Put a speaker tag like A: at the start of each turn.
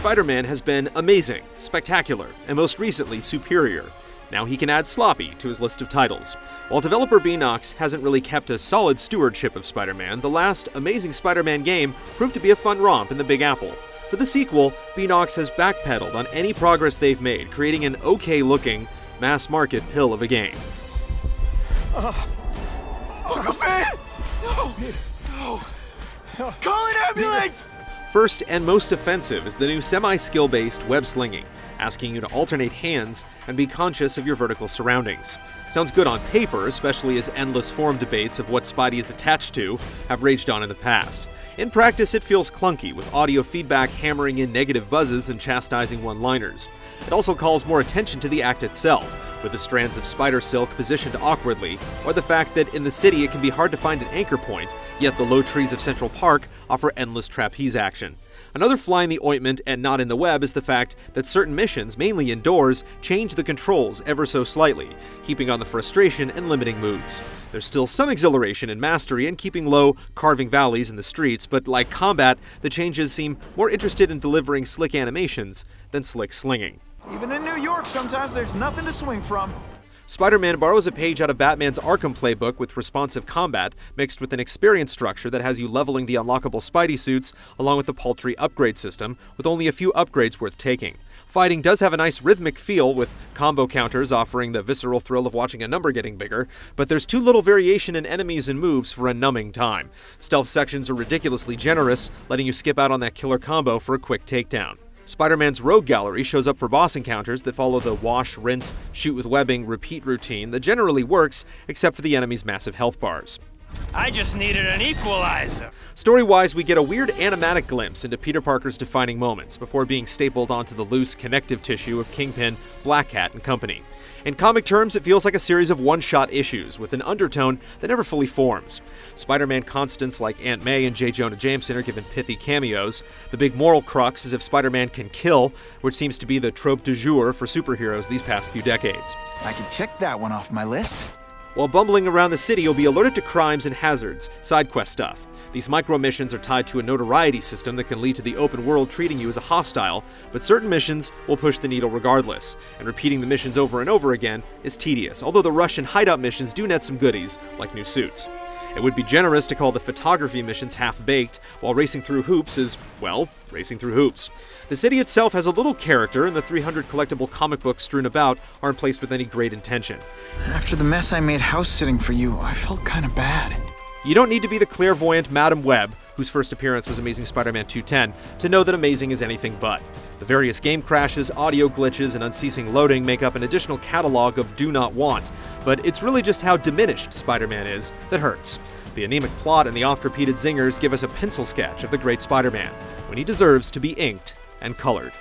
A: Spider-Man has been amazing, spectacular, and most recently superior. Now he can add sloppy to his list of titles. While developer Beenox hasn't really kept a solid stewardship of Spider-Man, the last Amazing Spider-Man game proved to be a fun romp in the Big Apple. For the sequel, Beenox has backpedaled on any progress they've made, creating an okay-looking, mass-market pill of a game.
B: Uncle Ben! No! Call an ambulance!
A: First and most offensive is the new semi-skill-based web slinging, asking you to alternate hands and be conscious of your vertical surroundings. Sounds good on paper, especially as endless forum debates of what Spidey is attached to have raged on in the past. In practice, it feels clunky, with audio feedback hammering in negative buzzes and chastising one-liners. It also calls more attention to the act itself, with the strands of spider silk positioned awkwardly, or the fact that in the city it can be hard to find an anchor point, yet the low trees of Central Park offer endless trapeze action. Another fly in the ointment and not in the web is the fact that certain missions, mainly indoors, change the controls ever so slightly, heaping on the frustration and limiting moves. There's still some exhilaration and mastery in keeping low, carving valleys in the streets, but like combat, the changes seem more interested in delivering slick animations than slick slinging.
B: Even in New York, sometimes there's nothing to swing from.
A: Spider-Man borrows a page out of Batman's Arkham playbook with responsive combat, mixed with an experience structure that has you leveling the unlockable Spidey suits, along with the paltry upgrade system, with only a few upgrades worth taking. Fighting does have a nice rhythmic feel, with combo counters offering the visceral thrill of watching a number getting bigger, but there's too little variation in enemies and moves for a numbing time. Stealth sections are ridiculously generous, letting you skip out on that killer combo for a quick takedown. Spider-Man's Rogue Gallery shows up for boss encounters that follow the wash, rinse, shoot with webbing, repeat routine that generally works, except for the enemy's massive health bars.
C: I just needed an equalizer.
A: Story-wise, we get a weird animatic glimpse into Peter Parker's defining moments before being stapled onto the loose connective tissue of Kingpin, Black Cat, and company. In comic terms, it feels like a series of one-shot issues, with an undertone that never fully forms. Spider-Man constants like Aunt May and J. Jonah Jameson are given pithy cameos. The big moral crux is if Spider-Man can kill, which seems to be the trope du jour for superheroes these past few decades.
B: I can check that one off my list.
A: While bumbling around the city, you'll be alerted to crimes and hazards, side quest stuff. These micro-missions are tied to a notoriety system that can lead to the open world treating you as a hostile, but certain missions will push the needle regardless, and repeating the missions over and over again is tedious, although the Russian hideout missions do net some goodies, like new suits. It would be generous to call the photography missions half-baked, while racing through hoops is, well, racing through hoops. The city itself has a little character, and the 300 collectible comic books strewn about aren't placed with any great intention.
B: After the mess I made house-sitting for you, I felt kinda bad.
A: You don't need to be the clairvoyant Madam Web, whose first appearance was Amazing Spider-Man 210, to know that amazing is anything but. The various game crashes, audio glitches, and unceasing loading make up an additional catalog of do not want, but it's really just how diminished Spider-Man is that hurts. The anemic plot and the oft-repeated zingers give us a pencil sketch of the great Spider-Man, when he deserves to be inked and colored.